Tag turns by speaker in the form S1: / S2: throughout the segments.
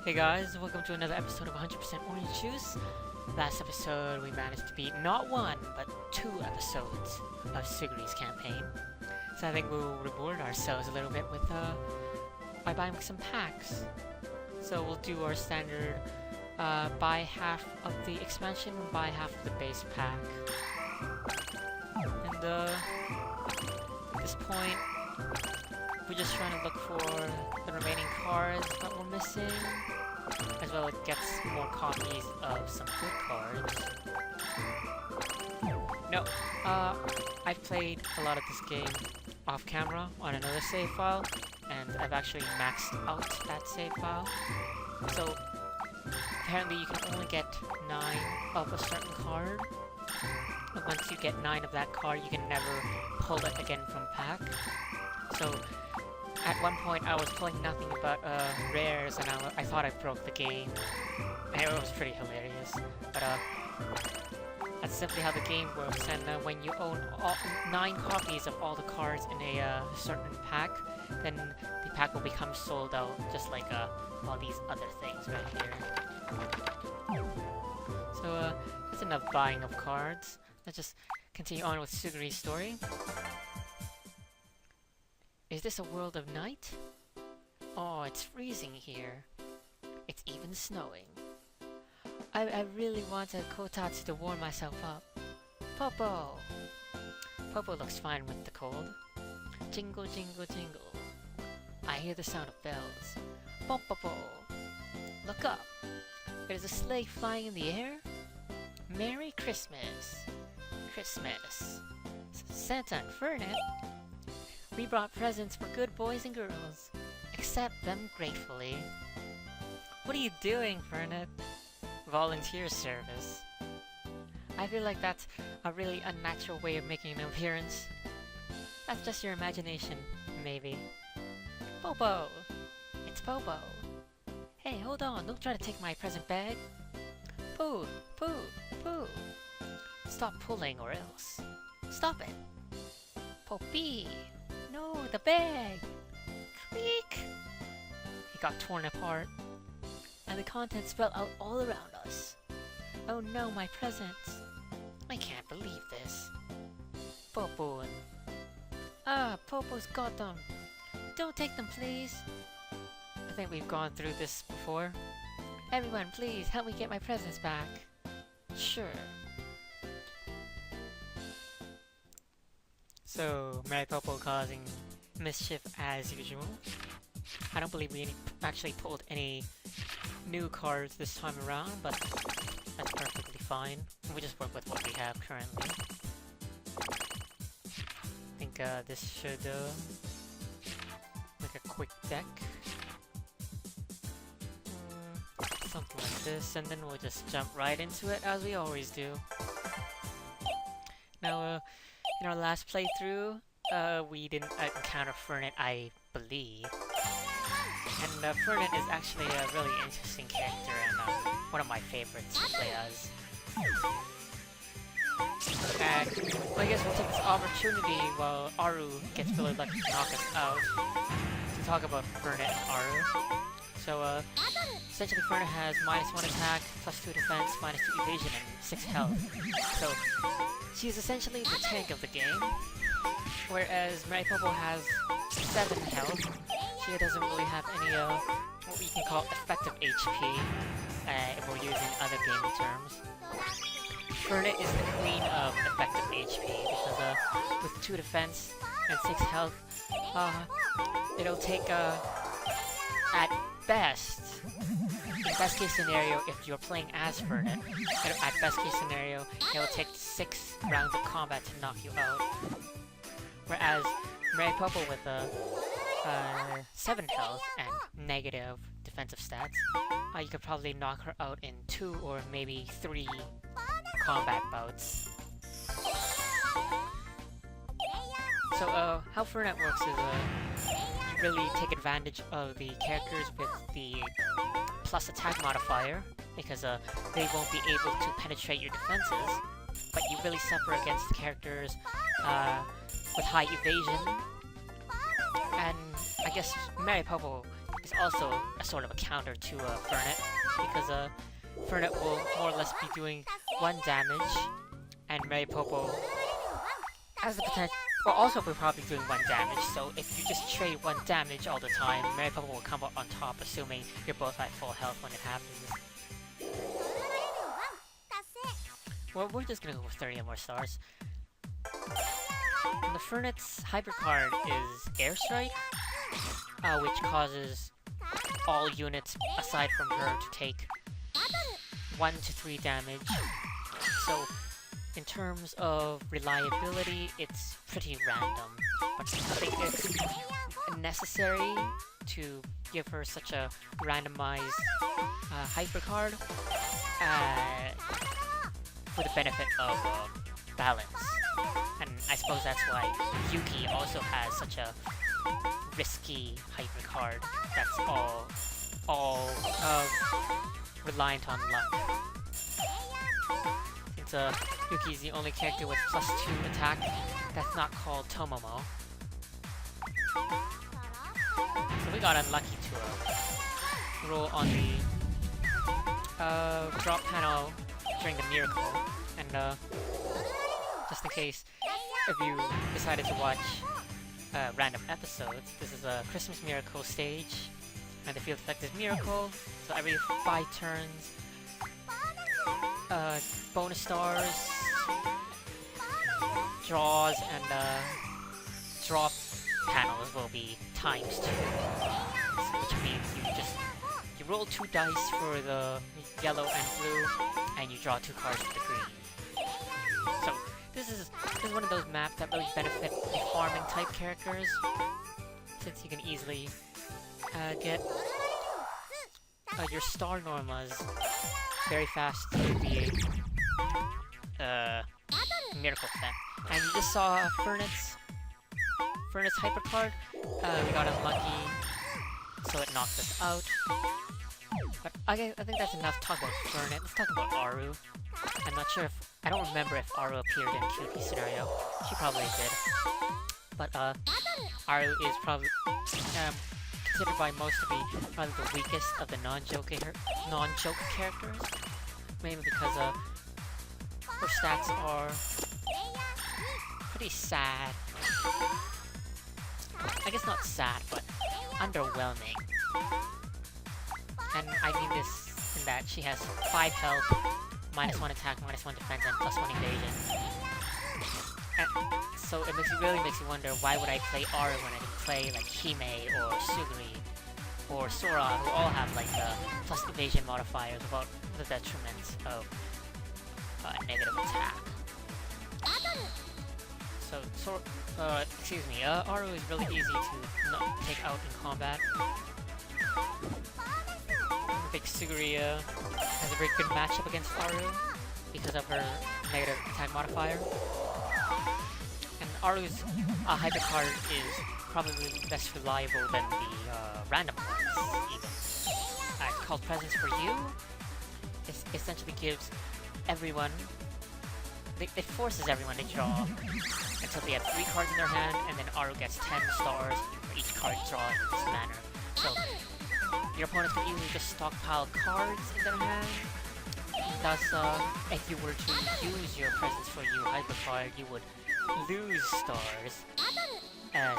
S1: Hey guys, welcome to another episode of 100% Orange Juice. Last episode we managed to beat not one, but two episodes of Suguri's campaign. So I think we'll reward ourselves a little bit with by buying some packs. So we'll do our standard buy half of the expansion and buy half of the base pack. And at this point, we're just trying to look for the remaining cards that we're missing, as well as gets more copies of some good cards. No, I've played a lot of this game off camera on another save file, and I've actually maxed out that save file. So apparently you can only get 9 of a certain card. And once you get 9 of that card, you can never pull it again from pack. So at one point I was pulling nothing but rares, and I thought I broke the game. And it was pretty hilarious. But that's simply how the game works, and when you own 9 copies of all the cards in a certain pack, then the pack will become sold out, just like all these other things right here. So that's enough buying of cards. Let's just continue on with Suguri's story. Is this a world of night? Oh, it's freezing here. It's even snowing. I really want a kotatsu to warm myself up. Popo! Popo looks fine with the cold. Jingle, jingle, jingle. I hear the sound of bells. Popo! Look up! There's a sleigh flying in the air. Merry Christmas! Christmas! Santa and Fernet! We brought presents for good boys and girls. Accept them gratefully. What are you doing, Fernet? Volunteer service. I feel like that's a really unnatural way of making an appearance. That's just your imagination, maybe. Popo! It's Popo. Hey, hold on, don't try to take my present bag. Pooh, pooh, pooh. Stop pulling or else. Stop it. Poppy! No, the bag! Creak! It got torn apart, and the contents fell out all around us. Oh no, my presents! I can't believe this. Popo. Ah, Popo's got them. Don't take them, please. I think we've gone through this before. Everyone, please help me get my presents back. Sure. So, Mary Popo causing mischief as usual. I don't believe we actually pulled any new cards this time around, but that's perfectly fine. We just work with what we have currently. I think this should make a quick deck. Something like this, and then we'll just jump right into it as we always do. Now, in our last playthrough, we didn't encounter Fernet, I believe. And Fernet is actually a really interesting character and one of my favorites to play as. And I guess we'll take this opportunity while Aru gets really lucky to knock us out to talk about Fernet and Aru. So, essentially Fernet has -1 attack, +2 defense, -2 evasion, and 6 health. So, she's essentially the tank of the game, whereas Mary Popo has 7 health. She doesn't really have any, what we can call effective HP, if we're using other gaming terms. Fernet is the queen of effective HP, because, with 2 defense and 6 health, it'll take, at best case scenario, if you're playing as Fernet, at best case scenario, it'll take 6 rounds of combat to knock you out. Whereas Mary Popo with 7 health and negative defensive stats, you could probably knock her out in 2 or maybe 3 combat bouts. So how Fernet works is you really take advantage of the characters with the plus attack modifier, because they won't be able to penetrate your defenses, but you really suffer against characters with high evasion. And I guess Mary Popo is also a sort of a counter to Fernet, because Fernet will more or less be doing 1 damage, and Mary Popo has the potential. Well, also we're probably doing 1 damage, so if you just trade 1 damage all the time, Mary Popo will come up on top, assuming you're both at full health when it happens. Well, we're just gonna go with 30 more stars. And the Fernet's hyper card is Airstrike, which causes all units aside from her to take 1 to 3 damage. So, in terms of reliability, it's pretty random, but I think it's necessary to give her such a randomized hyper card for the benefit of balance. And I suppose that's why Yuki also has such a risky hyper card that's all reliant on luck. Since Yuki's the only character with +2 attack that's not called Tomomo. So we got unlucky to roll on the drop panel during the miracle, and just in case if you decided to watch random episodes, this is a Christmas miracle stage, and the field effect is miracle, so every 5 turns, bonus stars, draws, and drop panels will be ×2, which means you roll 2 dice for the yellow and blue, and you draw 2 cards for the green. So this is one of those maps that really benefit the farming type characters, since you can easily get your star normas very fast through the miracle effect. And you just saw Fernet's hyper card. We got unlucky, so it knocked us out. But I think that's enough to talk about Fernet. Let's talk about Aru. I'm not sure if... I don't remember if Aru appeared in QP scenario. She probably did. But Aru is probably considered by most to be probably the weakest of the non-joke characters. Mainly because her stats are pretty sad. I guess not sad, but underwhelming. And I mean this in that she has 5 health, -1 attack, -1 defense, and +1 evasion. And so it really makes you wonder, why would I play Aru when I can play like Hime or Suguri or Sora, who all have like plus evasion modifiers without the detriment of negative attack. So Aru is really easy to not take out in combat. I think Suguri has a very good matchup against Aru because of her negative attack modifier. And Aru's hyper card is probably less reliable than the random ones, even. It's called Presents for You. It essentially gives everyone... It forces everyone to draw until they have 3 cards in their hand, and then Aru gets 10 stars for each card drawn in this manner. So, your opponents can easily just stockpile cards in their hand. Thus, if you were to use your Presents for You hyper card, you would lose stars,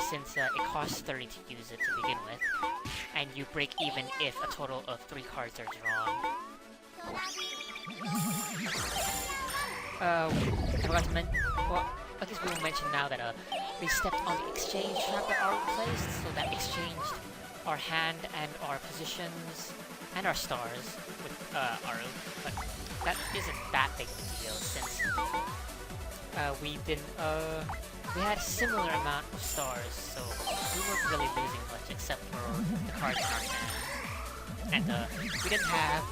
S1: since it costs 30 to use it to begin with, and you break even if a total of 3 cards are drawn. I forgot to mention... Well, I guess we will mention now that we stepped on the exchange trap that Aru placed, so that exchanged our hand and our positions and our stars with Aru, but that isn't that big of a deal since we had a similar amount of stars, so we weren't really losing much except for the cards in our hand. And we didn't have...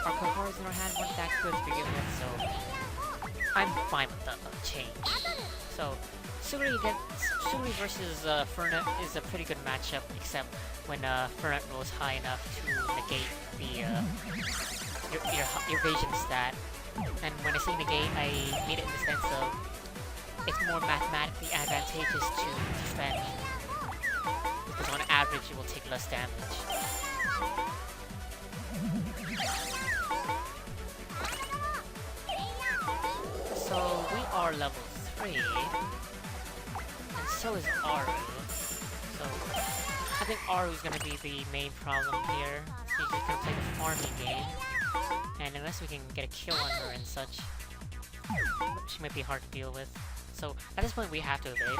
S1: Our cards in our hand weren't that good to begin with, so I'm fine with the change. So Suguri versus Fernet is a pretty good matchup, except when Fernet rolls high enough to negate the your evasion stat. And when I say negate, I mean it in the sense of it's more mathematically advantageous to defend, because on average average, you will take less damage. So we are level 3, and so is Aru. So I think Aru's gonna be the main problem here. She's just gonna play the farming game, and unless we can get a kill on her and such, she might be hard to deal with. So at this point we have to evade,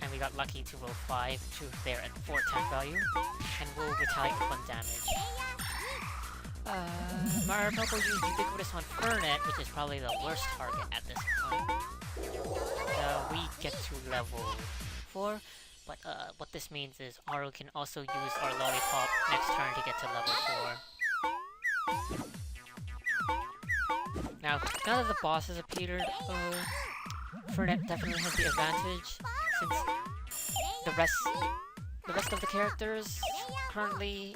S1: and we got lucky to roll 5 to there at 4 attack value, and we'll retaliate with 1 damage. Mario Popo used Ubiquitous on Fernet, which is probably the worst target at this point. We get to level 4, but what this means is Aru can also use our Lollipop next turn to get to level 4. Now that the boss has appeared, Fernet definitely has the advantage, since the rest of the characters currently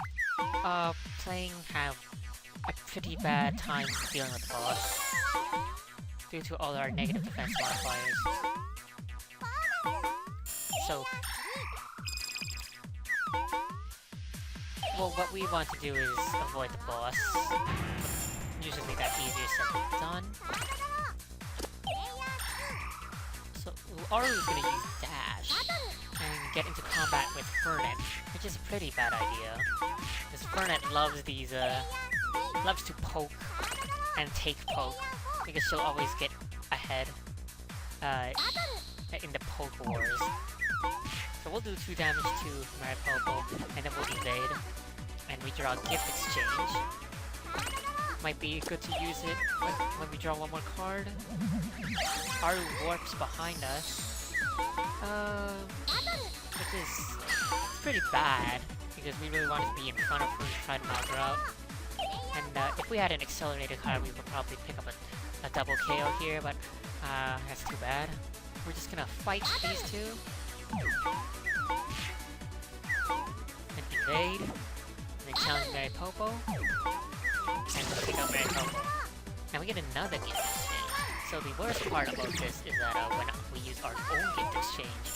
S1: playing have a pretty bad time dealing with the boss due to all our negative defense modifiers. So, well, what we want to do is avoid the boss. Usually that's easier said than done. So, Aru's gonna use Dash and get into combat with Fernet, which is a pretty bad idea. Because Fernet loves these, loves to poke and take poke, because she'll always get ahead in the poke wars. So we'll do 2 damage to Maripopo, and then we'll evade, and we draw Gift Exchange. Might be good to use it when we draw 1 more card. Aru warps behind us, which is pretty bad, because we really wanted to be in front of her to try to knock her out. And if we had an accelerated card, we would probably pick up a double KO here, but that's too bad. We're just gonna fight these two. And evade. And then challenge Maripopo. And pick up Maripopo. And we get another gift exchange. So the worst part about this is that when we use our own gift exchange,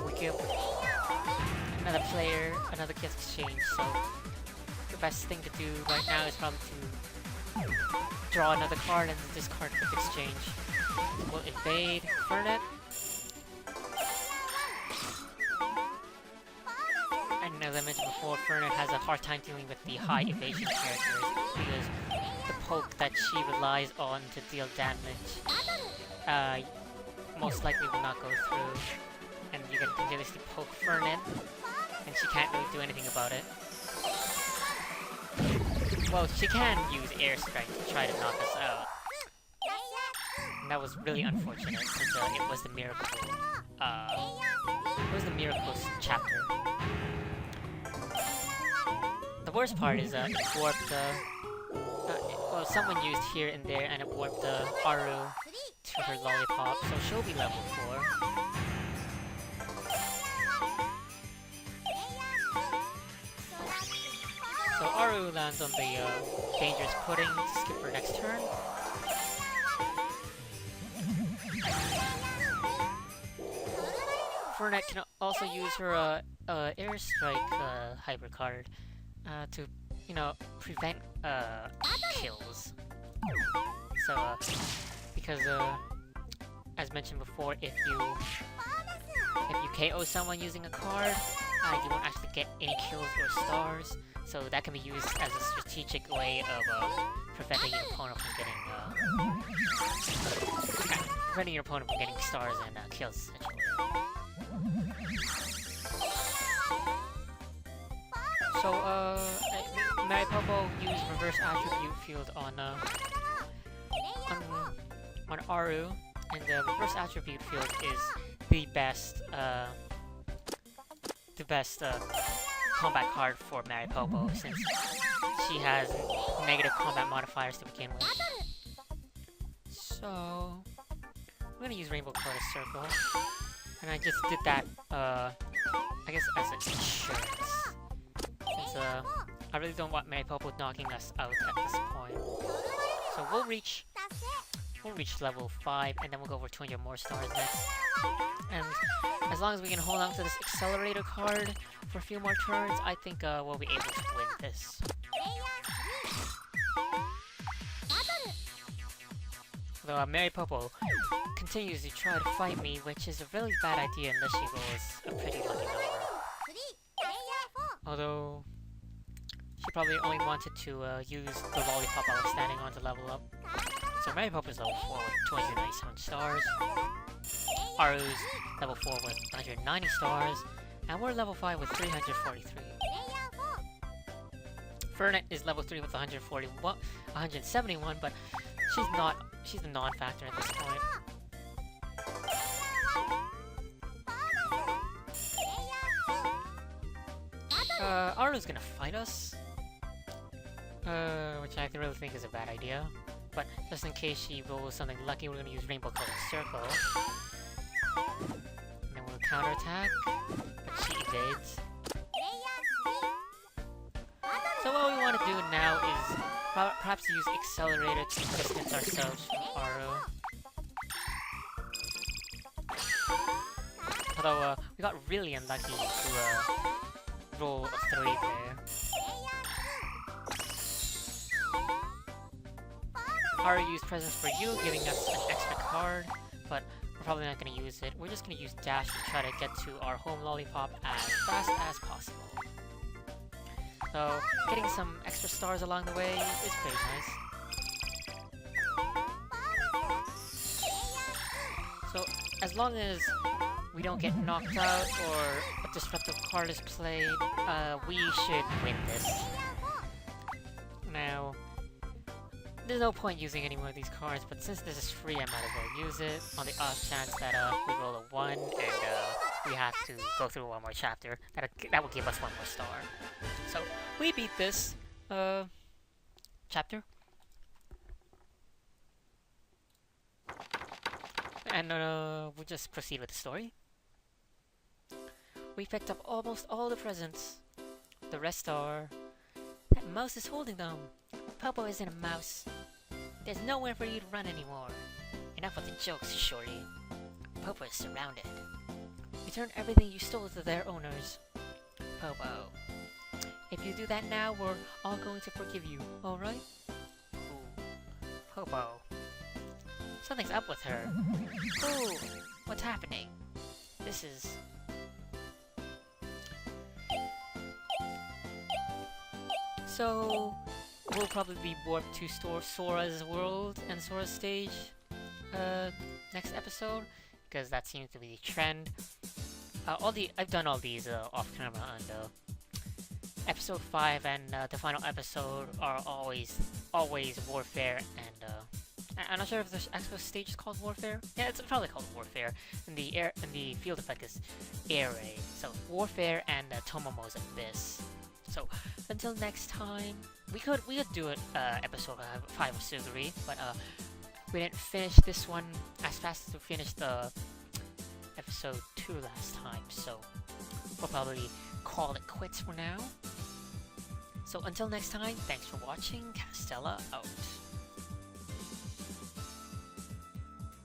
S1: we give another player another gift exchange, so the best thing to do right now is probably to draw another card and discard gift exchange. We'll evade Fernet. And as I mentioned before, Fernet has a hard time dealing with the high evasion characters, because the poke that she relies on to deal damage most likely will not go through, and you can continuously poke Fernet, and she can't really do anything about it. Well, she can use Air Strike to try to knock us out. And that was really unfortunate, since it was the miracle. It was the miracles chapter. The worst part is it warped. Well, someone used here and there, and it warped Aru to her Lollipop, so she'll be level 4. So Aru lands on the dangerous pudding to skip her next turn. Fernet can also use her Air Strike Hyper card to, you know, prevent kills. So, because as mentioned before, if you KO someone using a card, you won't actually get any kills or stars. So that can be used as a strategic way of preventing your opponent from getting stars and kills, essentially. So Maripopo used reverse attribute field on Aru, and the reverse attribute field is the best combat card for Maripopo, since she has negative combat modifiers to begin with. So I'm gonna use Rainbow Color Circle, and I just did that I guess as an insurance, since I really don't want Maripopo knocking us out at this point. So we'll reach we'll reach level 5, and then we'll go for 200 more stars next. And as long as we can hold on to this accelerator card for a few more turns, I think we'll be able to win this. Though Mary Popo continues to try to fight me, which is a really bad idea unless she rolls a pretty lucky number. Although, she probably only wanted to use the lollipop I was standing on to level up. So Mary Popo is level 4 with 297 stars. Aru's level 4 with 190 stars. And we're level 5 with 343. Fernet is level 3 with 171, but she's a non-factor at this point. Aru's gonna fight us. Which I really think is a bad idea. But just in case she rolls something lucky, we're gonna use Rainbow Colored Circle. And then we'll counterattack, but she evades. So what we want to do now is perhaps use Accelerator to distance ourselves from Aru. Although we got really unlucky to roll a 3 there. Aru used Presents for You, giving us an extra card, but we're probably not going to use it. We're just going to use Dash to try to get to our home lollipop as fast as possible. So, getting some extra stars along the way is pretty nice. So, as long as we don't get knocked out or a disruptive card is played, we should win this. Now, there's no point using any more of these cards, but since this is free, I might as well use it on the off chance that we roll a 1 and we have to go through one more chapter. That will give us 1 more star. So we beat this chapter, and we'll just proceed with the story. We picked up almost all the presents. The rest are... That mouse is holding them. Popo isn't a mouse. There's nowhere for you to run anymore. Enough with the jokes, Shorty. Popo is surrounded. Return everything you stole to their owners. Popo. If you do that now, we're all going to forgive you, alright? Ooh. Popo. Something's up with her. Ooh, what's happening? This is... So... we'll probably be warped to Sora's world and Sora's stage next episode, because that seems to be the trend. I've done all these off camera, and episode 5 and the final episode are always Warfare, and I'm not sure if the actual stage is called Warfare. Yeah, it's probably called Warfare. And the field effect is Air Raid. So Warfare and Tomomo's Abyss. So until next time, we could do it episode 5 of Suguri, but we didn't finish this one as fast as we finished the episode 2 last time, so we'll probably call it quits for now. So until next time, thanks for watching. Castella out.